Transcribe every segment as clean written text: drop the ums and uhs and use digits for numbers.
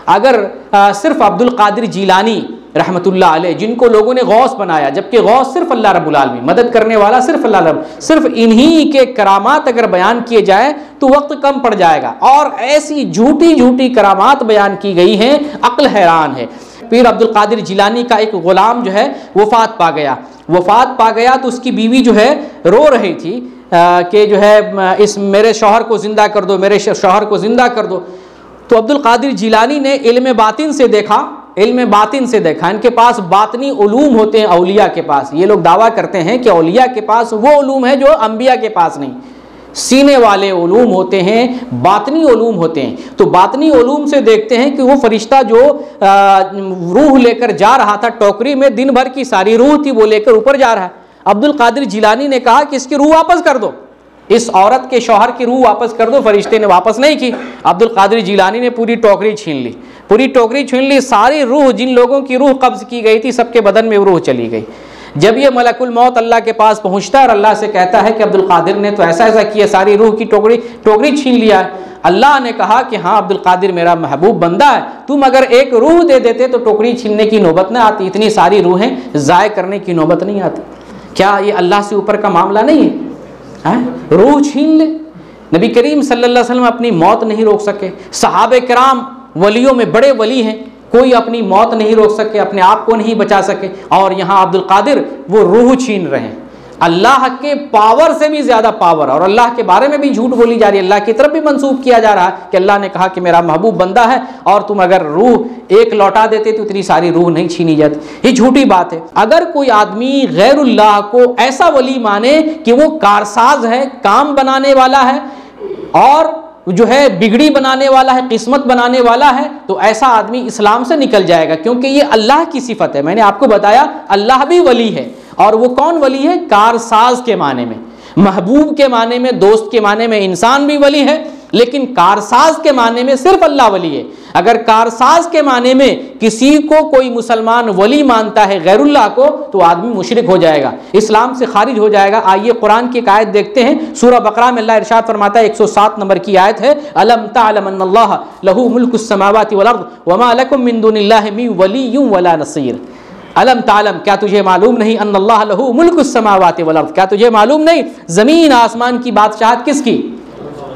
अगर सिर्फ अब्दुल कादिर जीलानी रहमतुल्लाह अलैह, जिनको लोगों ने गौस बनाया, जबकि गौस सिर्फ अल्लाह रब्बुल आलमीन, मदद करने वाला सिर्फ अल्लाह रब, सिर्फ इन्हीं के करामात अगर बयान किए जाए तो वक्त कम पड़ जाएगा। और ऐसी झूठी झूठी करामात बयान की गई हैं, अक्ल हैरान है। पीर अब्दुल कादिर जिलानी का एक गुलाम जो है वफात पा गया तो उसकी बीवी जो है रो रही थी कि जो है इस मेरे शौहर को ज़िंदा कर दो, मेरे शौहर को ज़िंदा कर दो। तो अब्दुल कादिर जिलानी ने इल्म बातिन से देखा, इनके पास बातनी उलूम होते हैं औलिया के पास। ये लोग दावा करते हैं कि औलिया के पास वो उलूम है जो अंबिया के पास नहीं, सीने वाले उलूम होते हैं, बातनी उलूम होते हैं। तो बातनी उलूम से देखते हैं कि वो फरिश्ता जो रूह लेकर जा रहा था टोकरी में, दिन भर की सारी रूह थी, वो लेकर ऊपर जा रहा है। अब्दुल कादिर जिलानी ने कहा कि इसकी रूह वापस कर दो, इस औरत के शौहर की रूह वापस कर दो। फरिश्ते ने वापस नहीं की। अब्दुल कादिर जिलानी ने पूरी टोकरी छीन ली, सारी रूह, जिन लोगों की रूह कब्ज की गई थी, सबके बदन में रूह चली गई। जब ये मलकुल मौत अल्लाह के पास पहुंचता है और अल्लाह से कहता है कि अब्दुल कादिर ने तो ऐसा ऐसा किया, सारी रूह की टोकरी छीन लिया है। अल्लाह ने कहा कि हाँ अब्दुल कादिर मेरा महबूब बंदा है, तुम अगर एक रूह दे देते तो टोकरी छीनने की नौबत न आती, इतनी सारी रूहें ज़ाय करने की नौबत नहीं आती। क्या ये अल्लाह से ऊपर का मामला नहीं है? रूह छीन ले। नबी करीम सल्लल्लाहु अलैहि वसल्लम अपनी मौत नहीं रोक सके। सहाबे किराम वलियों में बड़े वली हैं, कोई अपनी मौत नहीं रोक सके, अपने आप को नहीं बचा सके, और यहाँ अब्दुल कादिर वो रूह छीन रहे हैं। अल्लाह के पावर से भी ज़्यादा पावर, और अल्लाह के बारे में भी झूठ बोली जा रही है, अल्लाह की तरफ भी मंसूब किया जा रहा है कि अल्लाह ने कहा कि मेरा महबूब बंदा है और तुम अगर रूह एक लौटा देते तो इतनी सारी रूह नहीं छीनी जाती। ये झूठी बात है। अगर कोई आदमी गैरुल्लाह को ऐसा वली माने कि वो कारसाज है, काम बनाने वाला है और जो है बिगड़ी बनाने वाला है, किस्मत बनाने वाला है, तो ऐसा आदमी इस्लाम से निकल जाएगा, क्योंकि ये अल्लाह की सिफत है। मैंने आपको बताया अल्लाह भी वली है, और वो कौन वली है? कारसाज के माने में, महबूब के माने में, दोस्त के माने में इंसान भी वली है, लेकिन कारसाज के माने में सिर्फ अल्लाह वली है। अगर कारसाज के माने में किसी को कोई मुसलमान वली मानता है गैरुल्लाह को, तो आदमी मुशरिक हो जाएगा, इस्लाम से खारिज हो जाएगा। आइए कुरान की एक आयत देखते हैं। सूरह बकरा में अल्लाह इरशाद फरमाता है, 107 नंबर की आयत है, अलम तअलम अन्नल्लाह लहू मुल्कुस समावाति वल अर्द वमा लकुम मिन दुनिल्लाहि मिन वलिय्यिन वला नसीर। अलम तालम, क्या तुझे मालूम नहीं, अन्नल्लाह लहू मुल्कुस समावाति वल अर्द, क्या तुझे मालूम नहीं जमीन आसमान की बादशाहत किसकी?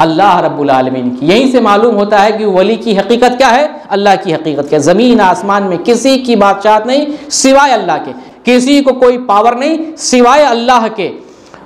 अल्लाह रब्बुल आलमीन की। यहीं से मालूम होता है कि वली की हकीकत क्या है, अल्लाह की हकीकत क्या है। ज़मीन आसमान में किसी की बादशाहत नहीं सिवाय अल्लाह के, किसी को कोई पावर नहीं सिवाय अल्लाह के।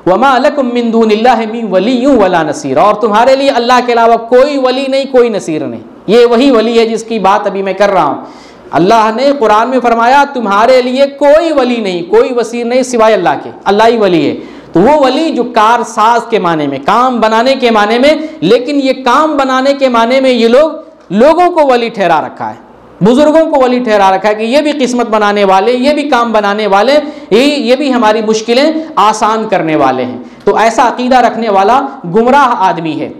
वमा लकुम मिन दुनिल्लाहि मिन वलिय्यिन वला नसीर, और तुम्हारे लिए अल्लाह के अलावा कोई वली नहीं, कोई नसीर नहीं। ये वही वली है जिसकी बात अभी मैं कर रहा हूँ। अल्लाह ने कुरान में फरमाया तुम्हारे लिए कोई वली नहीं, कोई वसीर नहीं सिवाय अल्लाह के, अल्लाह ही वली है। तो वो वली जो कारसाज के माने में, काम बनाने के माने में, लेकिन ये काम बनाने के माने में ये लोगों को वली ठहरा रखा है, बुजुर्गों को वली ठहरा रखा है कि ये भी किस्मत बनाने वाले, ये भी काम बनाने वाले, ये भी हमारी मुश्किलें आसान करने वाले हैं। तो ऐसा अकीदा रखने वाला गुमराह आदमी है।